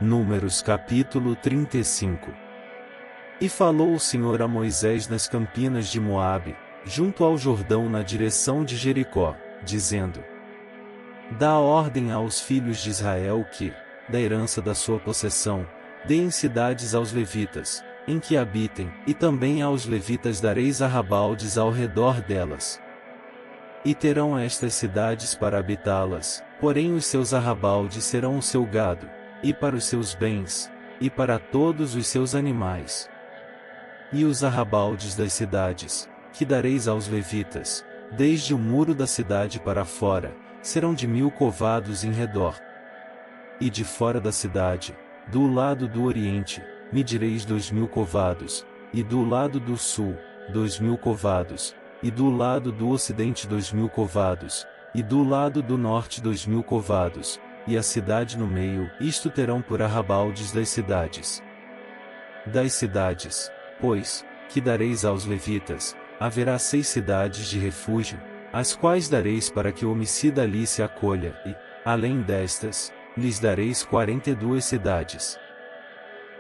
Números capítulo 35. E falou o Senhor a Moisés nas campinas de Moabe, junto ao Jordão na direção de Jericó, dizendo: Dá ordem aos filhos de Israel que, da herança da sua possessão, deem cidades aos levitas, em que habitem, e também aos levitas dareis arrabaldes ao redor delas. E terão estas cidades para habitá-las, porém os seus arrabaldes serão o seu gado, e para os seus bens, e para todos os seus animais. E os arrabaldes das cidades, que dareis aos levitas, desde o muro da cidade para fora, serão de 1000 covados em redor. E de fora da cidade, do lado do oriente, medireis 2000 covados, e do lado do sul, 2000 covados, e do lado do ocidente 2000 covados, e do lado do norte 2000 covados, e a cidade no meio, isto terão por arrabaldes das cidades. Das cidades, pois, que dareis aos levitas, haverá 6 cidades de refúgio, as quais dareis para que o homicida ali se acolha, e, além destas, lhes dareis 42 cidades.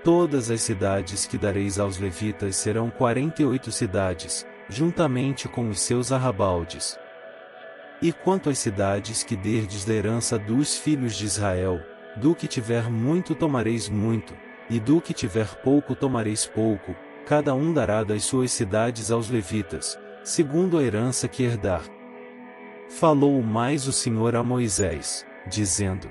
Todas as cidades que dareis aos levitas serão 48 cidades, juntamente com os seus arrabaldes. E quanto às cidades que derdes da herança dos filhos de Israel, do que tiver muito tomareis muito, e do que tiver pouco tomareis pouco, cada um dará das suas cidades aos levitas, segundo a herança que herdar. Falou mais o Senhor a Moisés, dizendo: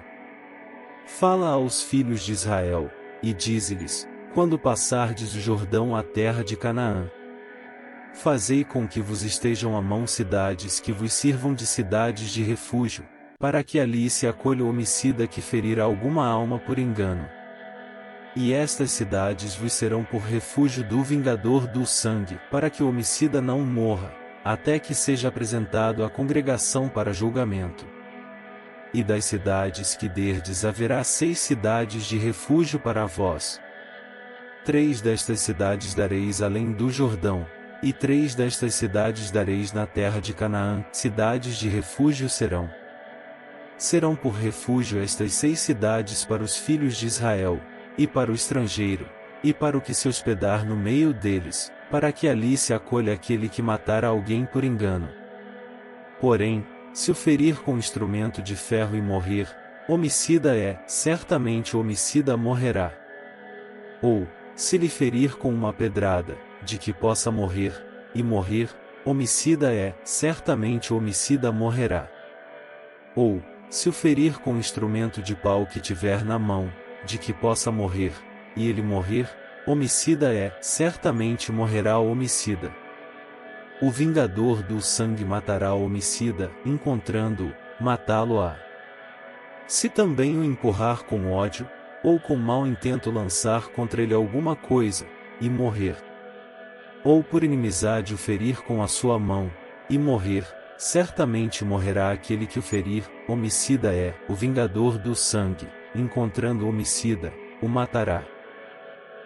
Fala aos filhos de Israel, e dize-lhes, quando passardes o Jordão à terra de Canaã, fazei com que vos estejam à mão cidades que vos sirvam de cidades de refúgio, para que ali se acolha o homicida que ferir alguma alma por engano. E estas cidades vos serão por refúgio do vingador do sangue, para que o homicida não morra, até que seja apresentado à congregação para julgamento. E das cidades que derdes haverá 6 cidades de refúgio para vós. 3 destas cidades dareis além do Jordão, e 3 destas cidades dareis na terra de Canaã, cidades de refúgio serão. Serão por refúgio estas 6 cidades para os filhos de Israel, e para o estrangeiro, e para o que se hospedar no meio deles, para que ali se acolha aquele que matar alguém por engano. Porém, se o ferir com instrumento de ferro e morrer, homicida é, certamente o homicida morrerá. Ou, se lhe ferir com uma pedrada, de que possa morrer, e morrer, homicida é, certamente o homicida morrerá. Ou, se o ferir com instrumento de pau que tiver na mão, de que possa morrer, e ele morrer, homicida é, certamente morrerá o homicida. O vingador do sangue matará o homicida, encontrando-o, matá-lo-á. Se também o empurrar com ódio, ou com mau intento lançar contra ele alguma coisa, e morrer, ou por inimizade o ferir com a sua mão, e morrer, certamente morrerá aquele que o ferir, homicida é, o vingador do sangue, encontrando o homicida, o matará.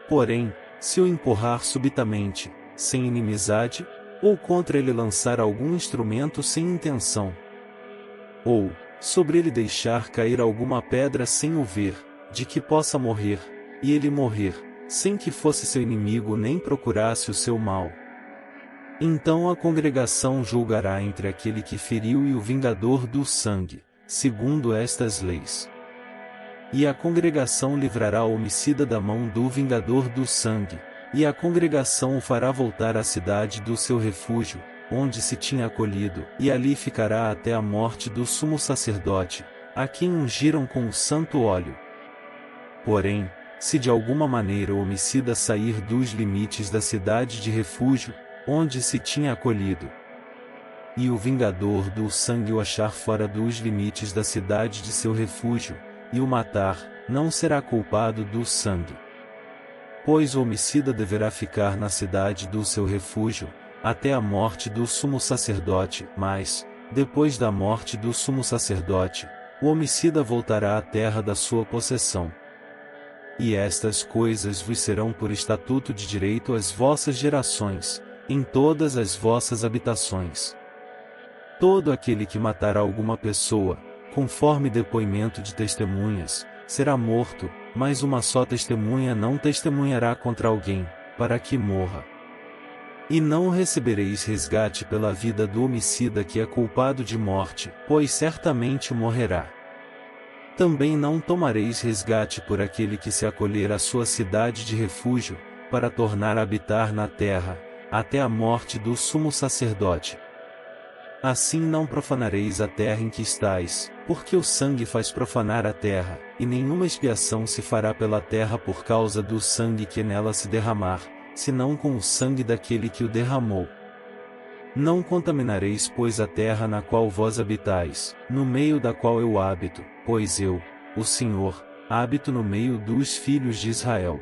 Porém, se o empurrar subitamente, sem inimizade, ou contra ele lançar algum instrumento sem intenção, ou, sobre ele deixar cair alguma pedra sem o ver, de que possa morrer, e ele morrer, sem que fosse seu inimigo nem procurasse o seu mal, então a congregação julgará entre aquele que feriu e o vingador do sangue, segundo estas leis. E a congregação livrará o homicida da mão do vingador do sangue, e a congregação o fará voltar à cidade do seu refúgio, onde se tinha acolhido, e ali ficará até a morte do sumo sacerdote, a quem ungiram com o santo óleo. Porém, se de alguma maneira o homicida sair dos limites da cidade de refúgio, onde se tinha acolhido, e o vingador do sangue o achar fora dos limites da cidade de seu refúgio, e o matar, não será culpado do sangue. Pois o homicida deverá ficar na cidade do seu refúgio, até a morte do sumo sacerdote, mas, depois da morte do sumo sacerdote, o homicida voltará à terra da sua possessão. E estas coisas vos serão por estatuto de direito às vossas gerações, em todas as vossas habitações. Todo aquele que matar alguma pessoa, conforme depoimento de testemunhas, será morto, mas uma só testemunha não testemunhará contra alguém, para que morra. E não recebereis resgate pela vida do homicida que é culpado de morte, pois certamente morrerá. Também não tomareis resgate por aquele que se acolher à sua cidade de refúgio, para tornar a habitar na terra, até a morte do sumo sacerdote. Assim não profanareis a terra em que estais, porque o sangue faz profanar a terra, e nenhuma expiação se fará pela terra por causa do sangue que nela se derramar, senão com o sangue daquele que o derramou. Não contaminareis pois a terra na qual vós habitais, no meio da qual eu habito, pois eu, o Senhor, habito no meio dos filhos de Israel.